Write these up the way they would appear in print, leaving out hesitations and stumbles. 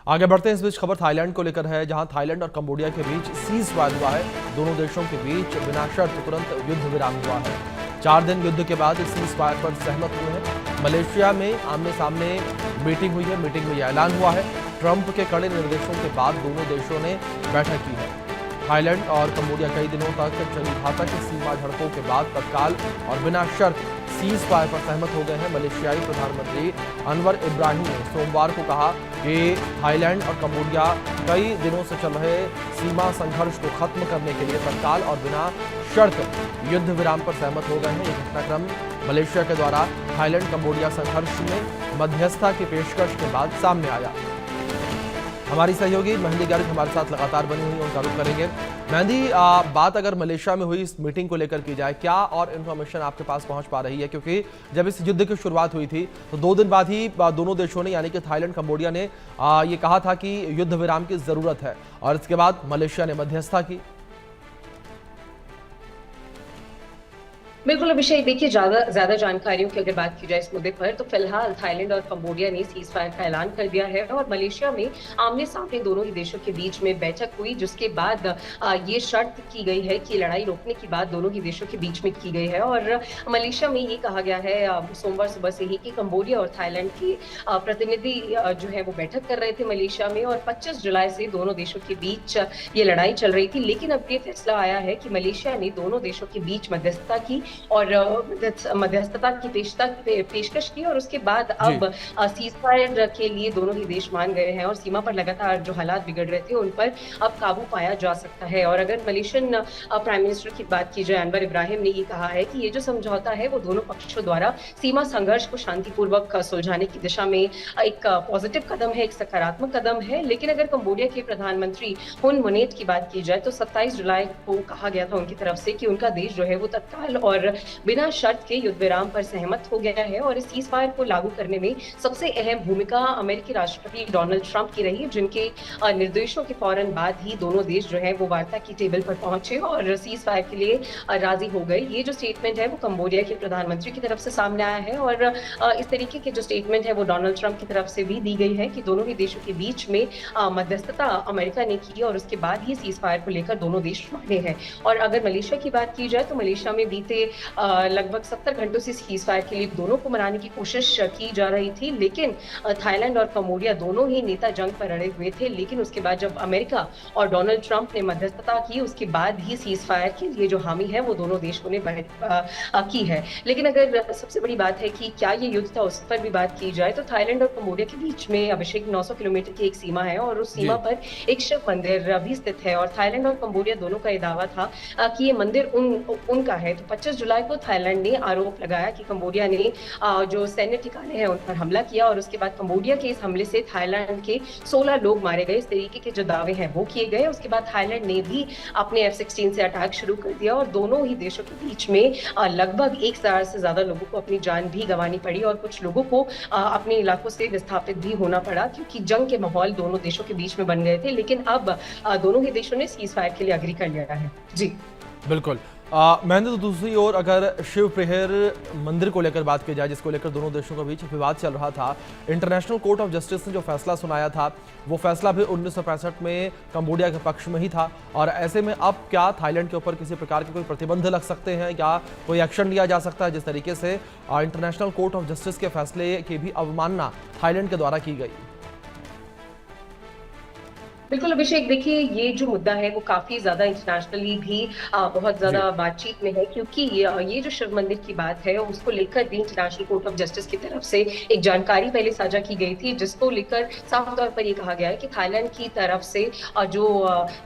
आगे बढ़ते हैं। इस बीच खबर थाईलैंड को लेकर है, जहां थाईलैंड और कंबोडिया के बीच सीज फायर हुआ है। दोनों देशों के बीच बिना शर्त तुरंत युद्ध विराम हुआ है। 4 दिन युद्ध के बाद सीज फायर पर सहमत हुए हैं। मलेशिया में आमने सामने मीटिंग हुई है। मीटिंग में यह ऐलान हुआ है। ट्रंप के कड़े निर्देशों के बाद दोनों देशों ने बैठक की है। थाईलैंड और कंबोडिया कई दिनों तक चली घातक सीमा झड़पों के बाद तत्काल और बिना शर्त सीज फायर पर सहमत हो गए हैं। मलेशियाई प्रधानमंत्री अनवर इब्राहिम ने सोमवार को कहा कि थाईलैंड और कंबोडिया कई दिनों से चल रहे सीमा संघर्ष को खत्म करने के लिए तत्काल और बिना शर्त युद्ध विराम पर सहमत हो गए हैं। यह घटनाक्रम मलेशिया के द्वारा थाईलैंड कंबोडिया संघर्ष में मध्यस्थता की पेशकश के बाद सामने आया। हमारी सहयोगी मेहंदी गर्ग हमारे साथ लगातार बनी हुई, उनका रुख करेंगे। मेहंदी, बात अगर मलेशिया में हुई इस मीटिंग को लेकर की जाए, क्या और इन्फॉर्मेशन आपके पास पहुंच पा रही है? क्योंकि जब इस युद्ध की शुरुआत हुई थी तो 2 दिन बाद ही दोनों देशों ने, यानी कि थाईलैंड कंबोडिया ने ये कहा था कि युद्ध विराम की जरूरत है, और इसके बाद मलेशिया ने मध्यस्थता की। बिल्कुल अभिषेक, देखिए ज्यादा जानकारियों की अगर बात की जाए इस मुद्दे पर, तो फिलहाल थाईलैंड और कंबोडिया ने सीज फायर का ऐलान कर दिया है और मलेशिया में आमने सामने दोनों ही देशों के बीच में बैठक हुई, जिसके बाद ये शर्त की गई है कि लड़ाई रोकने की बात दोनों ही देशों के बीच में की गई है। और मलेशिया में ये कहा गया है सोमवार सुबह से ही कि कंबोडिया और थाईलैंड के प्रतिनिधि जो है वो बैठक कर रहे थे मलेशिया में, और 25 जुलाई से दोनों देशों के बीच ये लड़ाई चल रही थी। लेकिन अब ये फैसला आया है कि मलेशिया ने दोनों देशों के बीच मध्यस्थता की और मध्यस्थता की पेशकश की, और उसके बाद अब सीज फायर के लिए दोनों ही देश मान गए हैं और सीमा पर लगातार जो हालात बिगड़ रहे थे उन पर अब काबू पाया जा सकता है। और अगर मलेशियन प्राइम मिनिस्टर की बात की जाए, अनवर इब्राहिम ने ये कहा है कि ये जो समझौता है वो दोनों पक्षों द्वारा सीमा संघर्ष को शांतिपूर्वक सुलझाने की दिशा में एक पॉजिटिव कदम है, एक सकारात्मक कदम है। लेकिन अगर कंबोडिया के प्रधानमंत्री हुन मुनेट की बात की जाए तो 27 जुलाई को कहा गया था उनकी तरफ से कि उनका देश जो है वो तत्काल और बिना शर्त के युद्ध विराम पर सहमत हो गया है। और इस सीज फायर को लागू करने में सबसे अहम भूमिका अमेरिकी राष्ट्रपति डोनाल्ड ट्रंप की रही, जिनके निर्देशों के फौरन बाद ही दोनों देश जो है वो वार्ता की टेबल पर पहुंचे और सीज फायर के लिए राजी हो गए। ये जो स्टेटमेंट है वो कंबोडिया के प्रधानमंत्री की तरफ से सामने आया है, और इस तरीके के जो स्टेटमेंट है वो डोनाल्ड ट्रंप की तरफ से भी दी गई है कि दोनों ही देशों के बीच में मध्यस्थता अमेरिका ने की और उसके बाद ही सीज फायर को लेकर दोनों देश माने हैं। और अगर मलेशिया की बात की जाए तो मलेशिया में बीते लगभग 70 घंटों से सीज फायर के लिए दोनों को मनाने की कोशिश की जा रही थी, लेकिन थाईलैंड और कंबोडिया दोनों ही नेता जंग पर अड़े हुए थे। लेकिन उसके बाद जब अमेरिका और डोनाल्ड ट्रंप ने मध्यस्थता की, उसके बाद ही सीज फायर के लिए जो हामी है वो दोनों देशों ने की है। लेकिन अगर सबसे बड़ी बात है कि क्या ये युद्ध था, उस पर भी बात की जाए तो थाईलैंड और कंबोडिया के बीच में अभिषेक 900 किलोमीटर की एक सीमा है और उस सीमा पर एक शिव मंदिर भी स्थित है। और थाईलैंड और कंबोडिया दोनों का ये दावा था कि ये मंदिर उनका है। तो 25 जुलाई को थाईलैंड ने आरोप लगाया कि कंबोडिया ने जो सैन्य ठिकाने हैं उन पर हमला किया, और उसके बाद कंबोडिया के इस हमले से थाईलैंड के 16 लोग मारे गए। इस तरीके के जो दावे हैं वो किए गए। उसके बाद थाईलैंड ने भी अपने F-16 से अटैक शुरू कर दिया और दोनों ही देशों के बीच में लगभग 1000 से ज्यादा लोगों को अपनी जान भी गंवानी पड़ी और कुछ लोगों को अपने इलाकों से विस्थापित भी होना पड़ा, क्योंकि जंग के माहौल दोनों देशों के बीच में बन गए थे। लेकिन अब दोनों ही देशों ने सीज फायर के लिए अग्री कर लिया है। जी बिल्कुल। मैंने तो दूसरी ओर अगर शिव प्रहर मंदिर को लेकर बात की जाए, जिसको लेकर दोनों देशों के बीच विवाद चल रहा था, इंटरनेशनल कोर्ट ऑफ जस्टिस ने जो फैसला सुनाया था वो फैसला भी 1965 में कंबोडिया के पक्ष में ही था। और ऐसे में अब क्या थाईलैंड के ऊपर किसी प्रकार के कोई प्रतिबंध लग सकते हैं या कोई एक्शन लिया जा सकता है, जिस तरीके से इंटरनेशनल कोर्ट ऑफ जस्टिस के फैसले की भी अवमानना थाईलैंड के द्वारा की गई? बिल्कुल अभिषेक, देखिए ये जो मुद्दा है वो काफी ज्यादा इंटरनेशनली भी बहुत ज्यादा बातचीत में है, क्योंकि ये जो शिव मंदिर की बात है उसको लेकर भी इंटरनेशनल कोर्ट ऑफ जस्टिस की तरफ से एक जानकारी पहले साझा की गई थी, जिसको लेकर साफ तौर पर ये कहा गया है कि थाईलैंड की तरफ से जो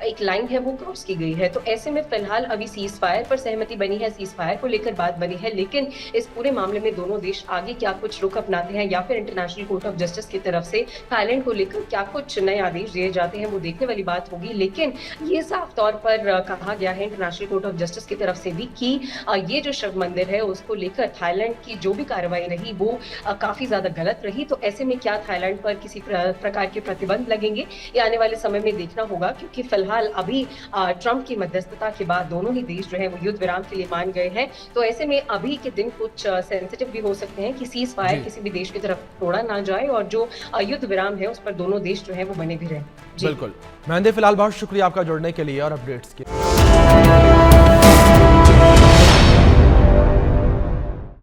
एक लाइन है वो क्रॉस की गई है। तो ऐसे में फिलहाल अभी सीज फायर पर सहमति बनी है, सीज फायर को लेकर बात बनी है, लेकिन इस पूरे मामले में दोनों देश आगे क्या कुछ रुख अपनाते हैं या फिर इंटरनेशनल कोर्ट ऑफ जस्टिस की तरफ से थाईलैंड को लेकर क्या कुछ नए आदेश दिए जाते हैं वो देखने वाली बात होगी। लेकिन ये साफ तौर पर कहा गया है इंटरनेशनल कोर्ट ऑफ जस्टिस की तरफ से भी कि ये जो शिव मंदिर है उसको लेकर थाईलैंड की जो भी कार्रवाई रही वो काफी ज्यादा गलत रही। तो ऐसे में क्या थाईलैंड पर किसी प्रकार के प्रतिबंध लगेंगे, ये आने वाले समय में देखना होगा, क्योंकि फिलहाल अभी ट्रंप की मध्यस्थता के बाद दोनों ही देश जो है वो युद्ध विराम के लिए मान गए हैं। तो ऐसे में अभी के दिन कुछ सेंसिटिव भी हो सकते हैं कि सीज फायर किसी भी देश की तरफ तोड़ा ना जाए और जो युद्ध विराम है उस पर दोनों देश जो है वो बने भी रहें। बिल्कुल मेहंदी, फिलहाल बहुत शुक्रिया आपका जुड़ने के लिए और अपडेट्स के लिए।